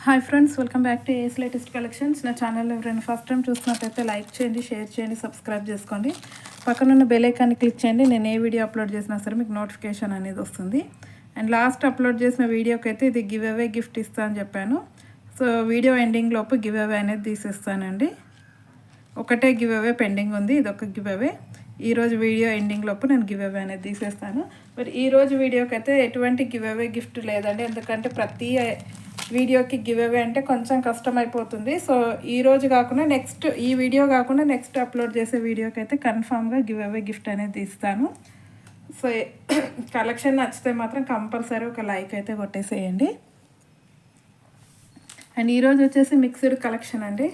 Hi friends, welcome back to AS latest collections. నా channel ఎవరైనా first time చూసినట్టయితే like చేయండి, షేర్ చేయండి, సబ్స్క్రైబ్ చేసుకోండి. పక్కనున్న బెల్ ఐకాన్ని క్లిక్ చేయండి. నేను ఏ వీడియో అప్లోడ్ చేసినా సరే మీకు నోటిఫికేషన్ అనేది వస్తుంది. అండ్ లాస్ట్ అప్లోడ్ చేసిన వీడియోకి అయితే ఇది గివ్ అవే గిఫ్ట్ ఇస్తా అని చెప్పాను. సో వీడియో ఎండింగ్ లోపు గివ్ అవే అనేది తీసేస్తానండి. ఒకటే గివ్ అవే పెండింగ్ ఉంది, ఇది ఒక గివ్ అవే. ఈరోజు వీడియో ఎండింగ్ లోపు నేను గివ్ అవే అనేది తీసేస్తాను. బట్ ఈరోజు వీడియోకి అయితే ఎటువంటి గివ్ అవే గిఫ్ట్ లేదండి, ఎందుకంటే ప్రతి వీడియోకి గివ్ అవే అంటే కొంచెం కష్టం అయిపోతుంది. సో ఈరోజు కాకుండా నెక్స్ట్, ఈ వీడియో కాకుండా నెక్స్ట్ అప్లోడ్ చేసే వీడియోకి అయితే కన్ఫామ్గా గివ్ అవే గిఫ్ట్ అనేది ఇస్తాను. సో కలెక్షన్ నచ్చితే మాత్రం కంపల్సరీ ఒక లైక్ అయితే కొట్టేసేయండి. అండ్ ఈరోజు వచ్చేసి మిక్స్డ్ కలెక్షన్ అండి,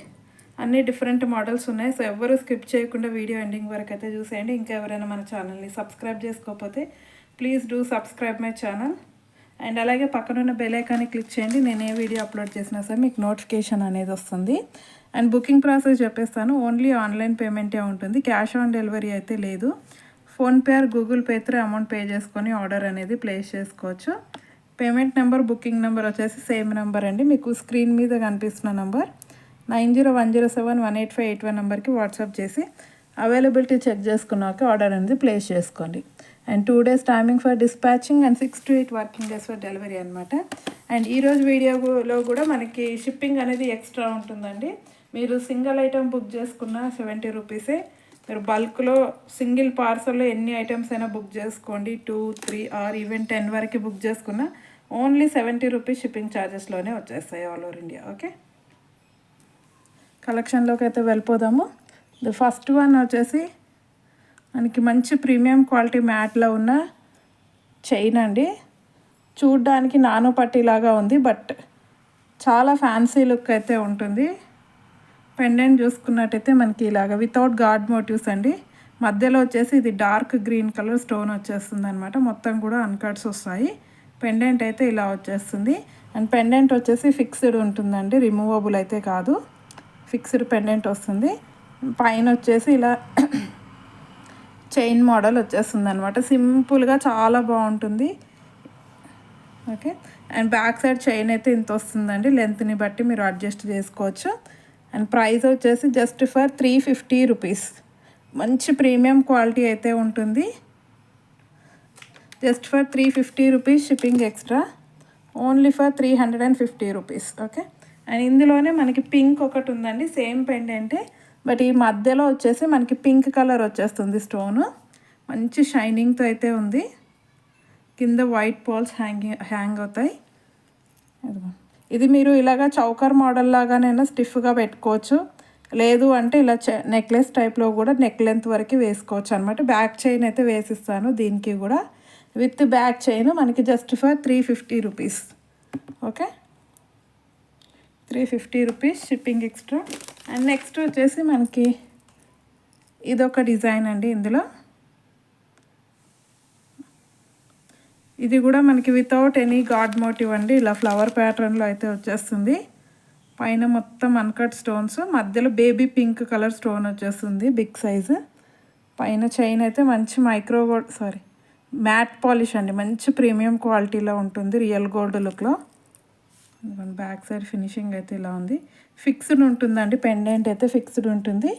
అన్ని డిఫరెంట్ మోడల్స్ ఉన్నాయి. సో ఎవరు స్కిప్ చేయకుండా వీడియో ఎండింగ్ వరకు అయితే చూసేయండి. ఇంకా ఎవరైనా మన ఛానల్ని సబ్స్క్రైబ్ చేసుకోకపోతే please do subscribe my channel. And అలాగే పక్కనున్న బెల్ ఐకాన్ని క్లిక్ చేయండి. నేను ఏ వీడియో అప్లోడ్ చేసినా సరే మీకు నోటిఫికేషన్ అనేది వస్తుంది. అండ్ బుకింగ్ ప్రాసెస్ చెప్పేస్తాను. ఓన్లీ ఆన్లైన్ పేమెంటే ఉంటుంది, క్యాష్ ఆన్ డెలివరీ అయితే లేదు. PhonePe are Google pay through amount pay చేసుకొని ఆర్డర్ అనేది ప్లేస్ చేసుకోవచ్చు. పేమెంట్ నెంబర్, బుకింగ్ నెంబర్ వచ్చేసి సేమ్ నెంబర్ అండి, మీకు స్క్రీన్ మీద కనిపిస్తున్న నెంబర్ 9010718581 నెంబర్కి వాట్సాప్ చేసి అవైలబిలిటీ చెక్ చేసుకున్నాక ఆర్డర్ అనేది ప్లేస్ చేసుకోండి. And 2 days timing for dispatching and 6 to 8 working days for delivery అనమాట. అండ్ ఈరోజు వీడియోలో కూడా మనకి షిప్పింగ్ అనేది ఎక్స్ట్రా ఉంటుందండి. మీరు సింగిల్ ఐటమ్ బుక్ చేసుకున్న 70 రూపీసే. మీరు బల్క్లో సింగిల్ పార్సల్లో ఎన్ని ఐటమ్స్ అయినా బుక్ చేసుకోండి, 2, 3 ఆర్ ఈవెన్ 10 వరకు బుక్ చేసుకున్న ఓన్లీ 70 రూపీస్ షిప్పింగ్ ఛార్జెస్లోనే వచ్చేస్తాయి ఆల్ ఓవర్ ఇండియా. ఓకే, కలెక్షన్లోకి అయితే వెళ్ళిపోదాము. ది ఫస్ట్ వన్ వచ్చేసి మనకి మంచి ప్రీమియం క్వాలిటీ మ్యాట్లో ఉన్న చైన్ అండి. చూడ్డానికి నానో పట్టీలాగా ఉంది, బట్ చాలా ఫ్యాన్సీ లుక్ అయితే ఉంటుంది. పెండెంట్ చూసుకున్నట్టయితే మనకి ఇలాగ వితౌట్ గాడ్ మోటివ్స్ అండి. మధ్యలో వచ్చేసి ఇది డార్క్ గ్రీన్ కలర్ స్టోన్ వచ్చేస్తుంది అనమాట. మొత్తం కూడా అన్కట్స్ వస్తాయి. పెండెంట్ అయితే ఇలా వచ్చేస్తుంది. అండ్ పెండెంట్ వచ్చేసి ఫిక్స్డ్ ఉంటుందండి, రిమూవబుల్ అయితే కాదు. ఫిక్స్డ్ పెండెంట్ వస్తుంది. పైన వచ్చేసి ఇలా చైన్ మోడల్ వచ్చేస్తుంది అనమాట. సింపుల్గా చాలా బాగుంటుంది. Okay, and back side chain అయితే ఇంత వస్తుందండి, లెంత్ని బట్టి మీరు అడ్జస్ట్ చేసుకోవచ్చు. అండ్ ప్రైస్ వచ్చేసి జస్ట్ ఫర్ 350 రూపీస్. మంచి ప్రీమియం క్వాలిటీ అయితే ఉంటుంది. Just for 350 rupees, shipping extra, only for 350 rupees. Okay, and ఇందులోనే మనకి పింక్ ఒకటి ఉందండి, సేమ్ పెండెంటే, బట్ ఈ మధ్యలో వచ్చేసి మనకి పింక్ కలర్ వచ్చేస్తుంది స్టోను. మంచి షైనింగ్తో అయితే ఉంది. కింద వైట్ పాల్స్ హ్యాంగ్ అవుతాయి. ఇది మీరు ఇలాగా చౌకర్ మోడల్ లాగానైనా స్టిఫ్గా పెట్టుకోవచ్చు, లేదు అంటే ఇలా నెక్లెస్ టైప్లో కూడా నెక్ లెంత్ వరకు వేసుకోవచ్చు అనమాట. బ్యాక్ చైన్ అయితే వేసిస్తాను దీనికి కూడా, విత్ బ్యాక్ చైన్ మనకి just for 350 rupees. Okay, 350 rupees, shipping extra. And next వచ్చేసి మనకి ఇదొక డిజైన్ అండి. ఇందులో ఇది కూడా మనకి వితౌట్ ఎనీ గాడ్ మోటివ్ అండి, ఇలా ఫ్లవర్ ప్యాటర్న్లో అయితే వచ్చేస్తుంది. పైన మొత్తం అన్కట్ స్టోన్స్, మధ్యలో బేబీ పింక్ కలర్ స్టోన్ వచ్చేస్తుంది, బిగ్ సైజు. పైన చైన్ అయితే మంచి మ్యాట్ పాలిష్ అండి, మంచి ప్రీమియం క్వాలిటీలో ఉంటుంది, రియల్ గోల్డ్ లుక్లో. బ్యాక్ సైడ్ ఫినిషింగ్ అయితే ఇలా ఉంది. ఫిక్స్డ్ ఉంటుందండి, పెండెంట్ అయితే ఫిక్స్డ్ ఉంటుంది,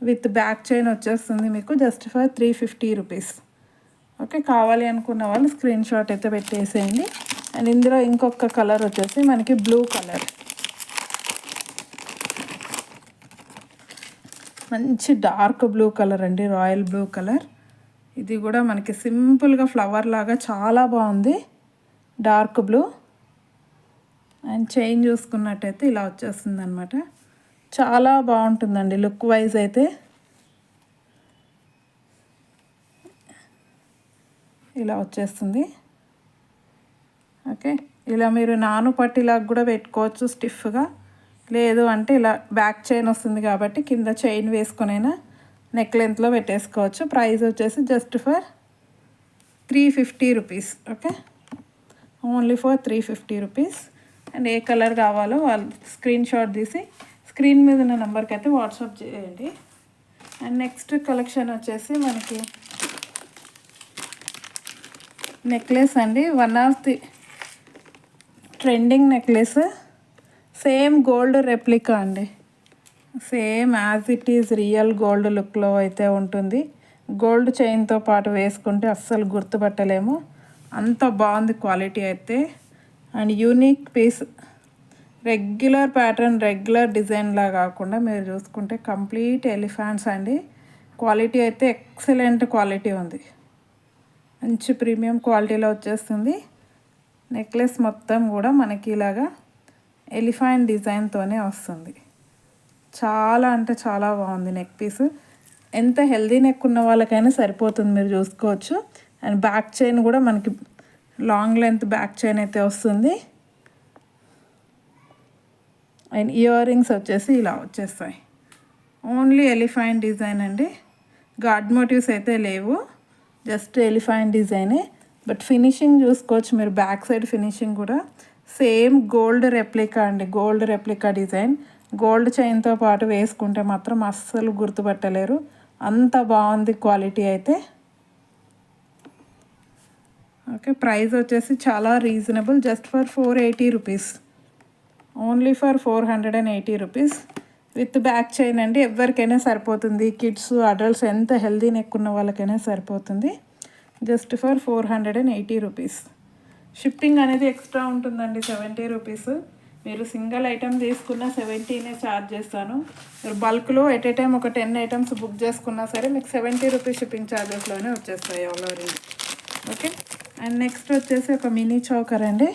విత్ బ్యాక్ చైన్ వచ్చేస్తుంది మీకు జస్ట్ ఫర్ 350 రూపీస్. ఓకే, కావాలి అనుకున్న వాళ్ళు స్క్రీన్ షాట్ అయితే పెట్టేసేయండి. అండ్ ఇందులో ఇంకొక కలర్ వచ్చేసి మనకి బ్లూ కలర్, మంచి డార్క్ బ్లూ కలర్ అండి, రాయల్ బ్లూ కలర్. ఇది కూడా మనకి సింపుల్గా ఫ్లవర్ లాగా చాలా బాగుంది, డార్క్ బ్లూ. అండ్ చైన్ చూసుకున్నట్టయితే ఇలా వచ్చేస్తుంది అనమాట. చాలా బాగుంటుందండి లుక్ వైజ్ అయితే. ఇలా వచ్చేస్తుంది. ఓకే, ఇలా మీరు నాను పట్టిలాగా కూడా పెట్టుకోవచ్చు స్టిఫ్గా, లేదు అంటే ఇలా బ్యాక్ చైన్ వస్తుంది కాబట్టి కింద చైన్ వేసుకొనైనా నెక్ లెంత్లో పెట్టేసుకోవచ్చు. ప్రైస్ వచ్చేసి just for 350 rupees. Okay, only for 350 rupees. And A colour కావాలో వాళ్ళు స్క్రీన్ షాట్ తీసి స్క్రీన్ మీద ఉన్న నెంబర్కి అయితే వాట్సాప్ చేయండి. అండ్ నెక్స్ట్ కలెక్షన్ వచ్చేసి మనకి నెక్లెస్ అండి, one of the trending necklace. Same gold replica అండి, same as it is real gold లుక్లో అయితే ఉంటుంది. గోల్డ్ చైన్తో పాటు వేసుకుంటే అస్సలు గుర్తుపట్టలేము, అంత బాగుంది క్వాలిటీ అయితే. And unique piece, regular pattern regular డిజైన్లా కాకుండా మీరు చూసుకుంటే కంప్లీట్ ఎలిఫాంట్స్ అండి. క్వాలిటీ అయితే ఎక్సలెంట్ క్వాలిటీ ఉంది, మంచి ప్రీమియం క్వాలిటీలో వచ్చేస్తుంది. నెక్లెస్ మొత్తం కూడా మనకి ఇలాగా ఎలిఫాంట్ డిజైన్తోనే వస్తుంది. చాలా అంటే చాలా బాగుంది నెక్ పీస్. ఎంత హెల్దీ నెక్ ఉన్న వాళ్ళకైనా సరిపోతుంది, మీరు చూసుకోవచ్చు. అండ్ బ్యాక్ చైన్ కూడా మనకి లాంగ్ లెంత్ బ్యాక్ చైన్ అయితే వస్తుంది. అండ్ ఇయర్ రింగ్స్ వచ్చేసి ఇలా వచ్చేస్తాయి. ఓన్లీ ఎలిఫాంట్ డిజైన్ అండి, గాడ్ మోటివ్స్ అయితే లేవు, జస్ట్ ఎలిఫాంట్ డిజైనే. బట్ ఫినిషింగ్ చూసుకోవచ్చు మీరు, బ్యాక్ సైడ్ ఫినిషింగ్ కూడా సేమ్ గోల్డ్ రెప్లికా అండి, గోల్డ్ రెప్లికా డిజైన్. గోల్డ్ చైన్తో పాటు వేసుకుంటే మాత్రం అస్సలు గుర్తుపట్టలేరు, అంత బాగుంది క్వాలిటీ అయితే. ఓకే, ప్రైస్ వచ్చేసి చాలా reasonable, just for 480 rupees, only for 480 rupees with back chain అండి. ఎవరికైనా సరిపోతుంది, కిడ్స్ అడల్ట్స్ ఎంత హెల్దీ నెక్ ఉన్న వాళ్ళకైనా సరిపోతుంది. Just for 480 rupees. షిప్పింగ్ అనేది ఎక్స్ట్రా ఉంటుందండి, 70 రూపీస్. మీరు సింగిల్ ఐటమ్ తీసుకున్న 70నే ఛార్జ్ చేస్తాను. మీరు బల్క్లో ఎట్ ఏ టైం ఒక 10 ఐటమ్స్ బుక్ చేసుకున్నా సరే మీకు 70 రూపీస్ షిప్పింగ్ ఛార్జెస్లోనే వచ్చేస్తాయి all over India. Okay, and next వచ్చేసి ఒక మినీ చౌకర్ అండి,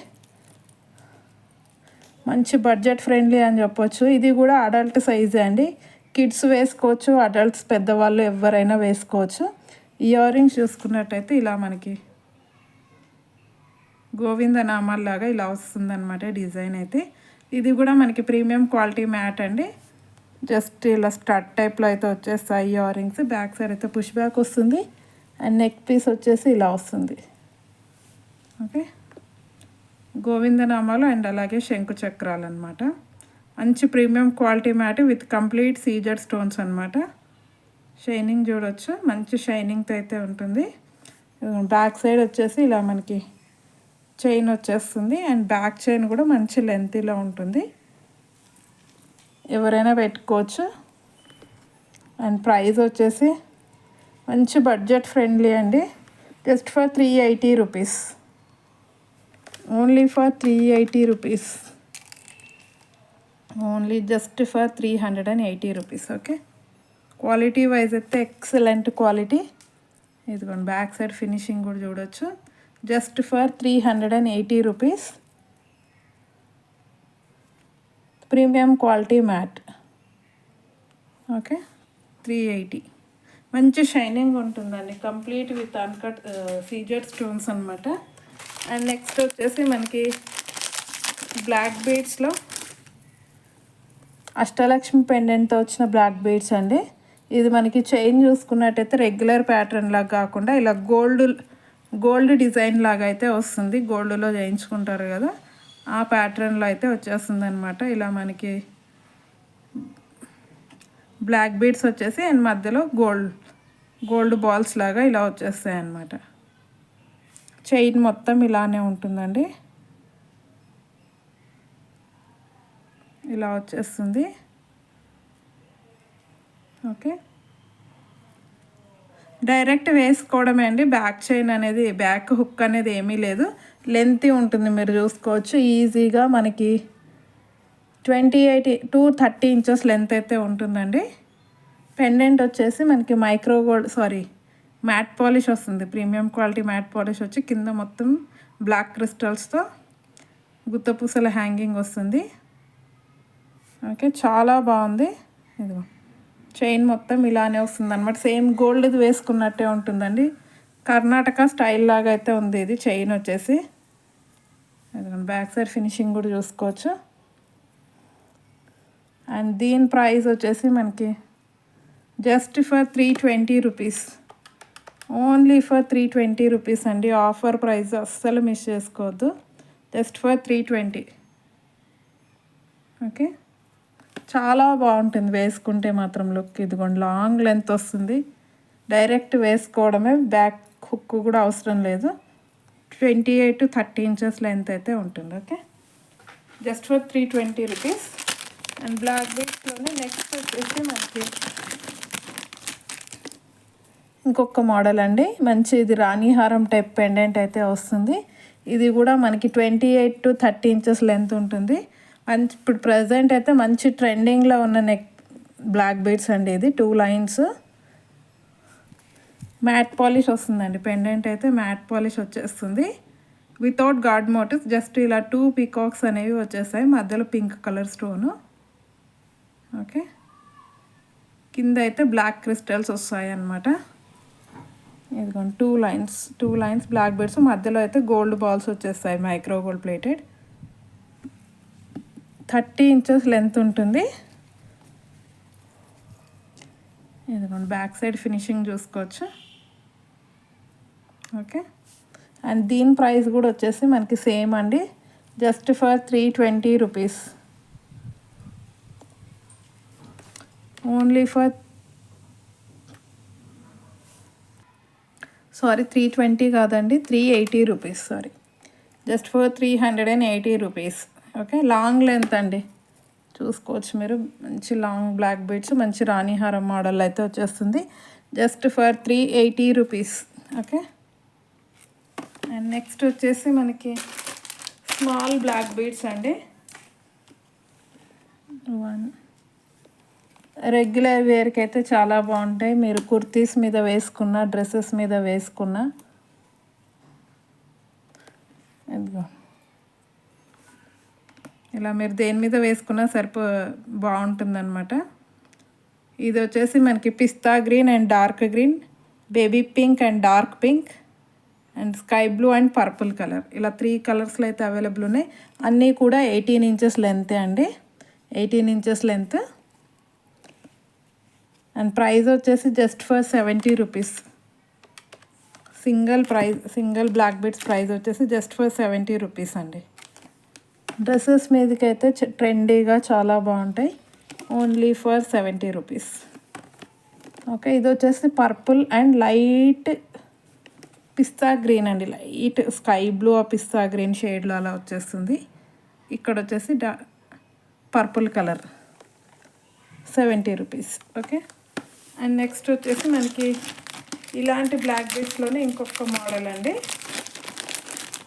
మంచి బడ్జెట్ ఫ్రెండ్లీ అని చెప్పొచ్చు. ఇది కూడా అడల్ట్ సైజే అండి, కిడ్స్ వేసుకోవచ్చు, అడల్ట్స్ పెద్దవాళ్ళు ఎవరైనా వేసుకోవచ్చు. ఇయర్ రింగ్స్ చూసుకున్నట్టయితే ఇలా మనకి గోవింద నామాల్లాగా ఇలా వస్తుందన్నమాట డిజైన్ అయితే. ఇది కూడా మనకి ప్రీమియం క్వాలిటీ మ్యాట్ అండి, జస్ట్ ఇలా స్టడ్ టైప్లో అయితే వచ్చేస్తాయి ఇయర్ రింగ్స్. బ్యాక్ సైడ్ అయితే పుష్ బ్యాక్ వస్తుంది. అండ్ నెక్ పీస్ వచ్చేసి ఇలా వస్తుంది. ఓకే, గోవిందనామాలు అండ్ అలాగే శంకు చక్రాలు అనమాట. మంచి premium quality matt with complete Caesar stones అనమాట. షైనింగ్ చూడవచ్చు, మంచి షైనింగ్తో అయితే ఉంటుంది. బ్యాక్ సైడ్ వచ్చేసి ఇలా మనకి చైన్ వచ్చేస్తుంది. అండ్ బ్యాక్ చైన్ కూడా మంచి లెంతీలో ఉంటుంది, ఎవరైనా పెట్టుకోవచ్చు. అండ్ ప్రైస్ వచ్చేసి మంచి బడ్జెట్ ఫ్రెండ్లీ అండి, just for 380 rupees, only for 380 rupees, only just for 380 rupees. Okay, quality wise అయితే ఎక్సలెంట్ క్వాలిటీ. ఇదిగోండి బ్యాక్ సైడ్ ఫినిషింగ్ కూడా చూడొచ్చు, just for 380 rupees, premium quality matt. Okay, 380, మంచి షైనింగ్ ఉంటుందండి, complete with uncut Caesar stones అనమాట. And next వచ్చేసి మనకి black బీడ్స్లో Ashtalakshmi పెండెంట్తో వచ్చిన బ్లాక్ బీడ్స్ అండి. ఇది మనకి చైన్ చూసుకున్నట్టయితే రెగ్యులర్ ప్యాటర్న్ లాగా కాకుండా ఇలా గోల్డ్ డిజైన్ లాగా అయితే వస్తుంది, గోల్డ్లో చేయించుకుంటారు కదా ఆ ప్యాటర్న్లో అయితే వచ్చేస్తుంది అనమాట. ఇలా మనకి బ్లాక్ బీడ్స్ వచ్చేసి అండ్ మధ్యలో గోల్డ్ బాల్స్ లాగా ఇలా వచ్చేస్తాయి అన్నమాట. చైన్ మొత్తం ఇలానే ఉంటుందండి, ఇలా వచ్చేస్తుంది. ఓకే, డైరెక్ట్ వేసుకోవడమే అండి, బ్యాక్ చైన్ అనేది బ్యాక్ హుక్ అనేది ఏమీ లేదు, లెంతీ ఉంటుంది. మీరు చూసుకోవచ్చు ఈజీగా మనకి 28 to 30 ఇంచెస్ లెంత్ అయితే ఉంటుందండి. పెండెంట్ వచ్చేసి మనకి మైక్రో గోల్డ్ మ్యాట్ పాలిష్ వస్తుంది, ప్రీమియం క్వాలిటీ మ్యాట్ పాలిష్ వచ్చి కింద మొత్తం బ్లాక్ క్రిస్టల్స్తో గుత్తపూసల హ్యాంగింగ్ వస్తుంది. ఓకే, చాలా బాగుంది. ఇదిగో చైన్ మొత్తం ఇలానే వస్తుంది అనమాట, సేమ్ గోల్డ్ది వేసుకున్నట్టే ఉంటుందండి. కర్ణాటక స్టైల్ లాగా అయితే ఉంది ఇది చైన్ వచ్చేసి. బ్యాక్ సైడ్ ఫినిషింగ్ కూడా చూసుకోవచ్చు. అండ్ దీని ప్రైస్ వచ్చేసి మనకి just for 320 rupees, only for 320 rupees అండి. ఆఫర్ ప్రైస్ అస్సలు మిస్ చేసుకోవద్దు, జస్ట్ ఫర్ 320. ఓకే, చాలా బాగుంటుంది వేసుకుంటే మాత్రం లుక్. ఇదిగోండి లాంగ్ లెంత్ వస్తుంది, డైరెక్ట్ వేసుకోవడమే, బ్యాక్ హుక్ కూడా అవసరం లేదు. 28 to 30 ఇంచెస్ లెంత్ అయితే ఉంటుంది. Okay, just for 320 rupees. And black బీడ్స్లోనే నెక్స్ట్ వచ్చేసి మనకి ఇంకొక మోడల్ అండి. మంచి ఇది రాణి హారం టైప్ పెండెంట్ అయితే వస్తుంది. ఇది కూడా మనకి 28 to 30 ఇంచెస్ లెంత్ ఉంటుంది. మంచి ఇప్పుడు ప్రజెంట్ అయితే మంచి ట్రెండింగ్లో ఉన్న నెక్ బ్లాక్ బీడ్స్ అండి. ఇది 2 లైన్స్ మ్యాట్ పాలిష్ వస్తుందండి. పెండెంట్ అయితే మ్యాట్ పాలిష్ వచ్చేస్తుంది వితౌట్ గాడ్ మోటివ్స్. జస్ట్ ఇలా 2 పీకాక్స్ అనేవి వచ్చేస్తాయి, మధ్యలో పింక్ కలర్ స్టోను. ఓకే, కింద అయితే బ్లాక్ క్రిస్టల్స్ వస్తాయి అన్నమాట. ఇదిగోండి 2 లైన్స్ బ్లాక్ బీడ్స్, మధ్యలో అయితే గోల్డ్ బాల్స్ వచ్చేస్తాయి, micro gold plated. 30 inches length ఉంటుంది. ఇదిగోండి బ్యాక్ సైడ్ ఫినిషింగ్ చూసుకోవచ్చు. ఓకే, అండ్ దీని ప్రైస్ కూడా వచ్చేసి మనకి సేమ్ అండి, just for 320 rupees. Only for 320 కాదండి, 380 rupees. Just for 380 rupees. Okay, long length అండి, చూసుకోవచ్చు మీరు. మంచి లాంగ్ బ్లాక్ బీడ్స్, మంచి రాణిహారం మోడల్ అయితే వచ్చేస్తుంది. Just for 380 rupees. Okay, and next వచ్చేసి మనకి స్మాల్ బ్లాక్ బీడ్స్ అండి. రెగ్యులర్ వేర్కి అయితే చాలా బాగుంటాయి. మీరు కుర్తీస్ మీద వేసుకున్న, డ్రెస్సెస్ మీద వేసుకున్న. ఇదిగో ఇలా మీరు దేని మీద వేసుకున్నా బాగుంటుందన్నమాట. ఇది వచ్చేసి మనకి pista green and dark green, baby pink and dark pink, and sky blue and purple colour. ఇలా 3 కలర్స్లో అయితే అవైలబుల్ ఉన్నాయి. అన్నీ కూడా 18 ఇంచెస్ లెంతే అండి, 18 ఇంచెస్ లెంత్. అండ్ ప్రైస్ వచ్చేసి just for 70 rupees. Single black beads price వచ్చేసి జస్ట్ ఫర్ 70 రూపీస్ అండి. డ్రెస్సెస్ మీదకి అయితే ట్రెండీగా చాలా బాగుంటాయి. Only for 70 rupees. ఓకే, ఇది వచ్చేసి purple and light pista green అండి, లైట్ స్కై బ్లూ ఆ పిస్తా గ్రీన్ షేడ్లో అలా వచ్చేస్తుంది. ఇక్కడ వచ్చేసి purple colour, 70 rupees. Okay, and next వచ్చేసి మనకి ఇలాంటి బ్లాక్ బీడ్స్లోనే ఇంకొక మోడల్ అండి.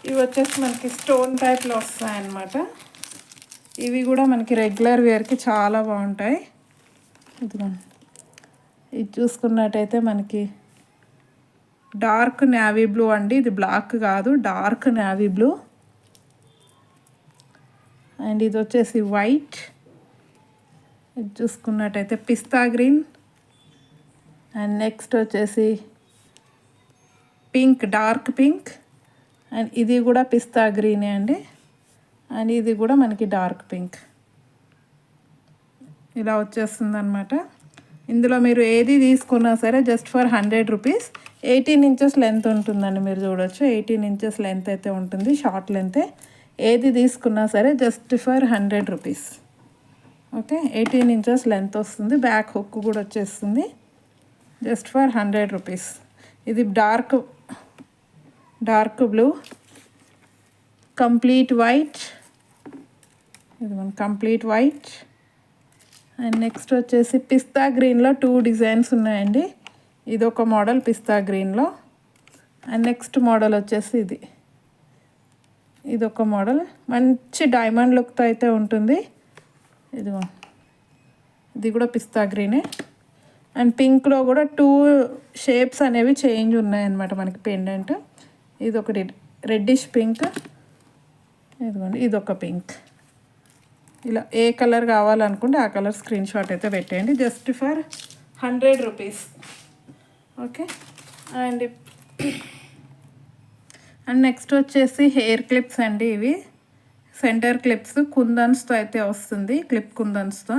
ఇవి వచ్చేసి మనకి స్టోన్ టైప్లో వస్తాయన్నమాట. ఇవి కూడా మనకి రెగ్యులర్ వేర్కి చాలా బాగుంటాయి. ఇది చూసుకున్నట్టయితే మనకి డార్క్ నేవీ బ్లూ అండి, ఇది బ్లాక్ కాదు, డార్క్ నేవీ బ్లూ. అండ్ ఇది వచ్చేసి వైట్. ఇది చూసుకున్నట్టయితే పిస్తా గ్రీన్. అండ్ నెక్స్ట్ వచ్చేసి పింక్, డార్క్ పింక్. అండ్ ఇది కూడా పిస్తా గ్రీనే అండి. అండ్ ఇది కూడా మనకి డార్క్ పింక్. ఇలా వచ్చేస్తుంది అనమాట. ఇందులో మీరు ఏది తీసుకున్నా సరే just for 100 rupees. 18 inches length ఉంటుందండి, మీరు చూడొచ్చు. 18 ఇంచెస్ లెంత్ అయితే ఉంటుంది, షార్ట్ లెంతే. ఏది తీసుకున్నా సరే just for 100 rupees. Okay, 18 inches length వస్తుంది, బ్యాక్ హుక్ కూడా వచ్చేస్తుంది. Just for 100 rupees. ఇది డార్క్ బ్లూ, కంప్లీట్ వైట్. ఇది మన కంప్లీట్ వైట్. అండ్ నెక్స్ట్ వచ్చేసి పిస్తా గ్రీన్లో 2 డిజైన్స్ ఉన్నాయండి. ఇది ఒక మోడల్ పిస్తా గ్రీన్లో. అండ్ నెక్స్ట్ మోడల్ వచ్చేసి ఇది ఒక మోడల్, మంచి డైమండ్ లుక్తో అయితే ఉంటుంది. ఇది కూడా పిస్తా గ్రీనే. అండ్ పింక్లో కూడా 2 షేప్స్ అనేవి చేంజ్ ఉన్నాయన్నమాట మనకి పెండెంట్. ఇది ఒకటి రెడ్డిష్ పింక్, ఇదిగోండి ఇదొక పింక్. ఇలా ఏ కలర్ కావాలనుకుంటే ఆ కలర్ స్క్రీన్ షాట్ అయితే పెట్టేయండి. Just for 100 rupees. Okay, and next వచ్చేసి హెయిర్ క్లిప్స్ అండి. ఇవి సెంటర్ క్లిప్స్ కుందన్స్తో అయితే వస్తుంది, క్లిప్ కుందన్స్తో.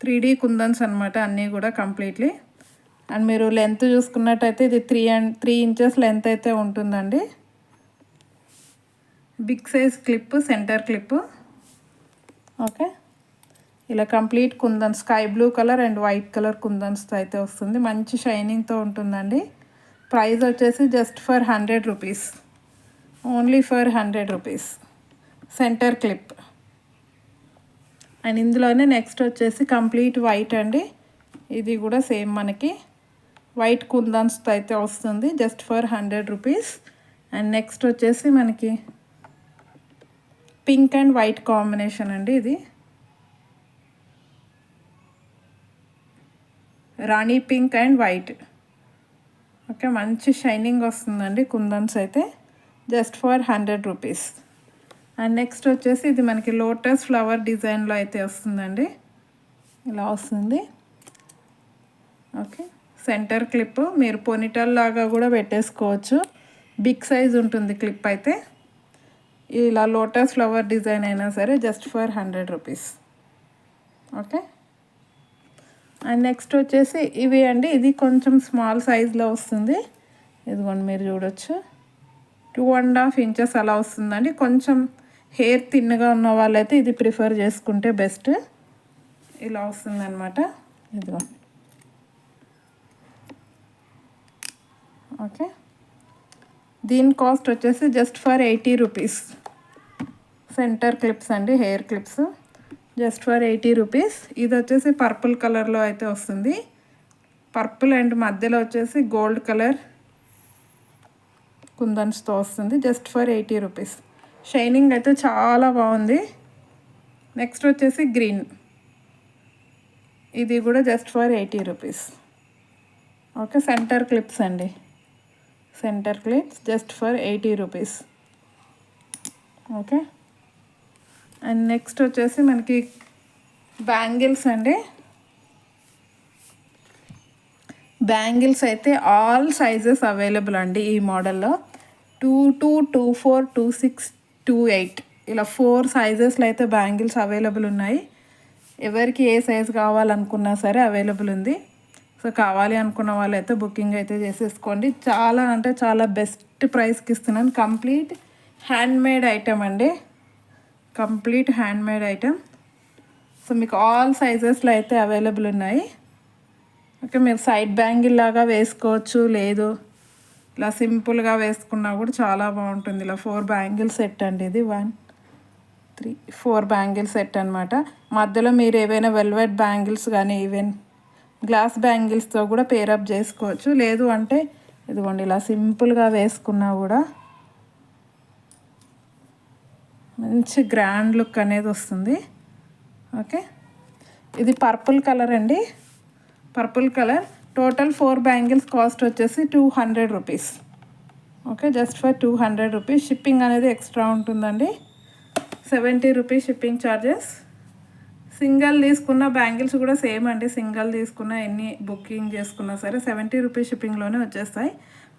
3D కుందన్స్ అనమాట అన్నీ కూడా కంప్లీట్లీ. అండ్ మీరు లెంత్ చూసుకున్నట్టయితే ఇది 3 ఇంచెస్ లెంత్ అయితే ఉంటుందండి. Big size clip, centre clip. Okay, ఇలా complete kundan, sky blue colour and white colour కుందన్స్తో అయితే వస్తుంది. మంచి షైనింగ్తో ఉంటుందండి. ప్రైస్ వచ్చేసి just for 100 rupees. Only for 100 rupees. Centre clip. And ఇందులోనే నెక్స్ట్ వచ్చేసి కంప్లీట్ వైట్ అండి. ఇది కూడా సేమ్ మనకి వైట్ కుందన్స్తో అయితే వస్తుంది, just for 100 rupees. And next వచ్చేసి మనకి పింక్ అండ్ వైట్ కాంబినేషన్ అండి. ఇది rani pink and white. Okay, మంచి షైనింగ్ వస్తుందండి కుందన్స్ అయితే, just for 100 rupees. And next వచ్చేసి ఇది మనకి లోటస్ ఫ్లవర్ డిజైన్లో అయితే వస్తుందండి. ఇలా వస్తుంది. ఓకే, సెంటర్ క్లిప్ మీరు పోనీటల్ లాగా కూడా పెట్టేసుకోవచ్చు. బిగ్ సైజ్ ఉంటుంది క్లిప్ అయితే. ఇలా లోటస్ ఫ్లవర్ డిజైన్ అయినా సరే just for 100 rupees. Okay, and next వచ్చేసి ఇవి అండి. ఇది కొంచెం స్మాల్ సైజ్లో వస్తుంది. ఇదిగోండి మీరు చూడొచ్చు, 2.5 ఇంచెస్ అలా వస్తుందండి. కొంచెం హెయిర్ థిన్గా ఉన్న వాళ్ళైతే ఇది ప్రిఫర్ చేసుకుంటే బెస్ట్. ఇలా వస్తుంది అనమాట. ఇదిగో. ఓకే, దీని కాస్ట్ వచ్చేసి just for 80 rupees. Centre clips అండి, hair clips, just for 80 rupees. ఇది వచ్చేసి పర్పుల్ కలర్లో అయితే వస్తుంది. పర్పుల్ అండ్ మధ్యలో వచ్చేసి గోల్డ్ కలర్ కుందన్స్తో వస్తుంది, జస్ట్ ఫర్ 80 రూపీస్. షైనింగ్ అయితే చాలా బాగుంది. నెక్స్ట్ వచ్చేసి గ్రీన్, ఇది కూడా just for 80 rupees. Okay, centre clips అండి, centre clips just for 80 rupees. Okay, and next వచ్చేసి మనకి బ్యాంగిల్స్ అండి. బ్యాంగిల్స్ అయితే ఆల్ సైజెస్ అవైలబుల్ అండి ఈ మోడల్లో. 22, 24, 26, 28 ఇలా 4 సైజెస్లో అయితే బ్యాంగిల్స్ అవైలబుల్ ఉన్నాయి. ఎవరికి ఏ సైజ్ కావాలనుకున్నా సరే అవైలబుల్ ఉంది. సో కావాలి అనుకున్న వాళ్ళైతే బుకింగ్ అయితే చేసేసుకోండి. చాలా అంటే చాలా బెస్ట్ ప్రైస్కి ఇస్తున్నాను. కంప్లీట్ హ్యాండ్మేడ్ ఐటమ్ అండి, కంప్లీట్ హ్యాండ్మేడ్ ఐటమ్. సో మీకు ఆల్ సైజెస్లో అయితే అవైలబుల్ ఉన్నాయి. ఓకే, మీరు సైడ్ బ్యాంగిల్ లాగా వేసుకోవచ్చు, లేదు ఇలా సింపుల్గా వేసుకున్నా కూడా చాలా బాగుంటుంది. ఇలా 4 బ్యాంగిల్ సెట్ అండి ఇది. 1, 3, 4 బ్యాంగిల్ సెట్ అనమాట. మధ్యలో మీరు ఏవైనా వెల్వెట్ బ్యాంగిల్స్ కానీ ఈవెన్ గ్లాస్ బ్యాంగిల్స్తో కూడా పేరప్ చేసుకోవచ్చు. లేదు అంటే ఇదిగోండి ఇలా సింపుల్గా వేసుకున్నా కూడా మంచి గ్రాండ్ లుక్ అనేది వస్తుంది. ఓకే, ఇది పర్పుల్ కలర్ అండి, purple colour. Total 4 bangles cost వచ్చేసి 200 rupees. Okay, just for 200 rupees. Shipping అనేది ఎక్స్ట్రా ఉంటుందండి, 70 రూపీస్ షిప్పింగ్ ఛార్జెస్. సింగిల్ తీసుకున్న బ్యాంగిల్స్ కూడా సేమ్ అండి. సింగిల్ తీసుకున్న ఎన్ని బుకింగ్ చేసుకున్నా సరే 70 రూపీస్ షిప్పింగ్లోనే వచ్చేస్తాయి.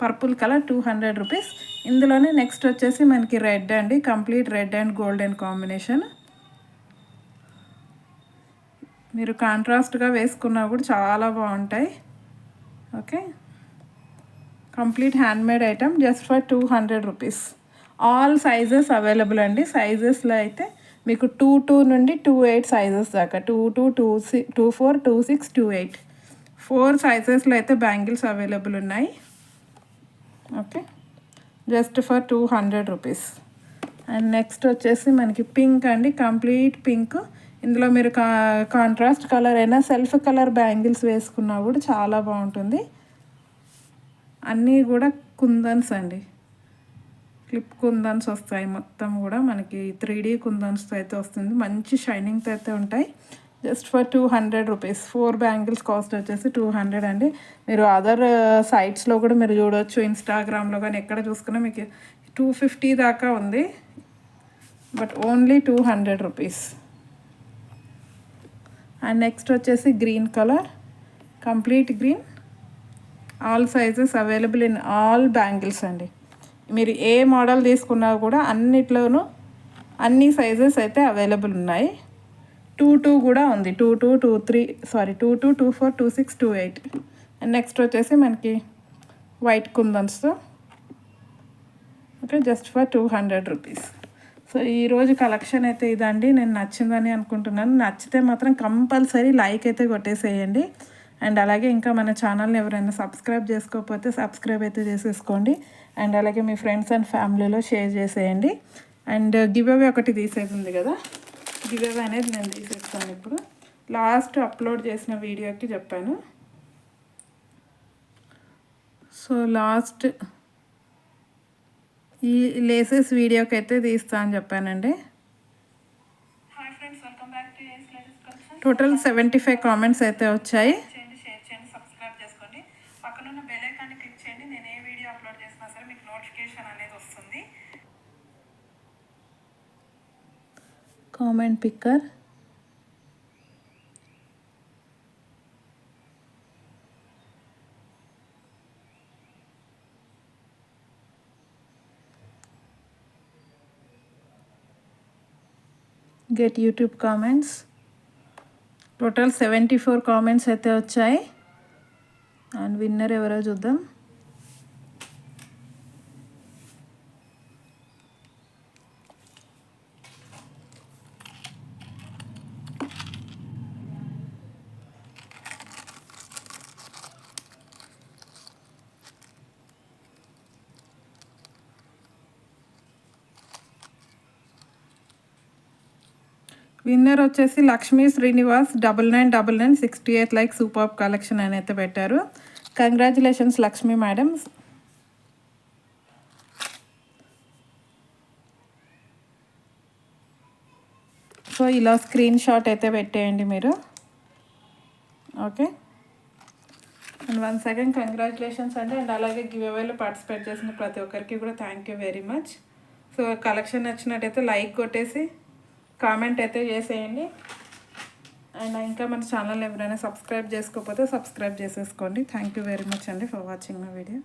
Purple colour 200 rupees. ఇందులోనే నెక్స్ట్ వచ్చేసి మనకి రెడ్ అండి, complete red and golden combination. మీరు కాంట్రాస్ట్గా వేసుకున్నా కూడా చాలా బాగుంటాయి. Okay, complete handmade item just for 200 rupees. All sizes available అండి. సైజెస్లో అయితే మీకు 22 నుండి 28 సైజెస్ దాకా, 22, 24, 26, 28 4 సైజెస్లో అయితే బ్యాంగిల్స్ అవైలబుల్ ఉన్నాయి. Okay, just for 200 rupees. And next వచ్చేసి మనకి పింక్ అండి, కంప్లీట్ పింక్. ఇందులో మీరు కాంట్రాస్ట్ కలర్ అయినా సెల్ఫ్ కలర్ బ్యాంగిల్స్ వేసుకున్నా కూడా చాలా బాగుంటుంది. అన్నీ కూడా కుందన్స్ అండి, క్లిప్ కుందన్స్ వస్తాయి. మొత్తం కూడా మనకి 3D కుందన్స్తో అయితే వస్తుంది. మంచి షైనింగ్తో అయితే ఉంటాయి. Just for 200 rupees. 4 bangles cost వచ్చేసి 200 అండి. మీరు అదర్ సైట్స్లో కూడా మీరు చూడవచ్చు, ఇన్స్టాగ్రామ్లో కానీ ఎక్కడ చూసుకున్నా మీకు 250 దాకా ఉంది, but only 200 rupees. And next వచ్చేసి green colour, complete green. All sizes available in all bangles అండి. మీరు ఏ మోడల్ తీసుకున్నా కూడా అన్నిట్లోనూ అన్ని సైజెస్ అయితే అవైలబుల్ ఉన్నాయి. 22 కూడా ఉంది, 22, 23 22, 24, 26, 28. అండ్ నెక్స్ట్ వచ్చేసి మనకి వైట్ కుందన్స్తో. Okay, just for 200 rupees. So ఈరోజు కలెక్షన్ అయితే ఇదండి. నేను నచ్చిందని అనుకుంటున్నాను. నచ్చితే మాత్రం కంపల్సరీ లైక్ అయితే కొట్టేసేయండి. అండ్ అలాగే ఇంకా మన ఛానల్ని ఎవరైనా సబ్స్క్రైబ్ చేసుకోకపోతే సబ్స్క్రైబ్ అయితే చేసేసుకోండి. అండ్ అలాగే మీ ఫ్రెండ్స్ అండ్ ఫ్యామిలీలో షేర్ చేసేయండి. అండ్ గివ్ అవే ఒకటి తీసేది ఉంది కదా, గివ్ అవే అనేది నేను తీసేస్తాను ఇప్పుడు. లాస్ట్ అప్లోడ్ చేసిన వీడియోకి చెప్పాను. సో లాస్ట్ ఈ లేసెస్ వీడియోకి అయితే తీస్తా అని చెప్పానండి. టోటల్ 75 కామెంట్స్ అయితే వచ్చాయి. షేర్ చేయండి, సబ్స్క్రైబ్ చేసుకోండి. పక్కనున్న బెల్ ఐకాన్ని క్లిక్ చేయండి. నేను ఏ వీడియో అప్లోడ్ చేసినా సరే మీకు నోటిఫికేషన్ అనేది వస్తుంది. Comment picker get YouTube comments. Total 74 comments అయితే వచ్చాయి. అండ్ విన్నర్ ఎవరో చూద్దాం. విన్నర్ వచ్చేసి Lakshmi Srinivas 9999 68 like super collection అని అయితే పెట్టారు. Congratulations Lakshmi madam. సో ఇలా స్క్రీన్ షాట్ అయితే పెట్టేయండి మీరు. Okay, and once again congratulations అండి. అండ్ అలాగే గివ్ అవేలో పార్టిసిపేట్ చేసిన ప్రతి ఒక్కరికి కూడా thank you very much. So collection నచ్చినట్టయితే లైక్ కొట్టేసి కామెంట్ అయితే చేసేయండి. అండ్ ఇంకా మన ఛానల్ ఎవరైనా సబ్స్క్రైబ్ చేసుకోకపోతే సబ్స్క్రైబ్ చేసేసుకోండి. థ్యాంక్ యూ వెరీ మచ్ అండి ఫర్ వాచింగ్ మై వీడియో.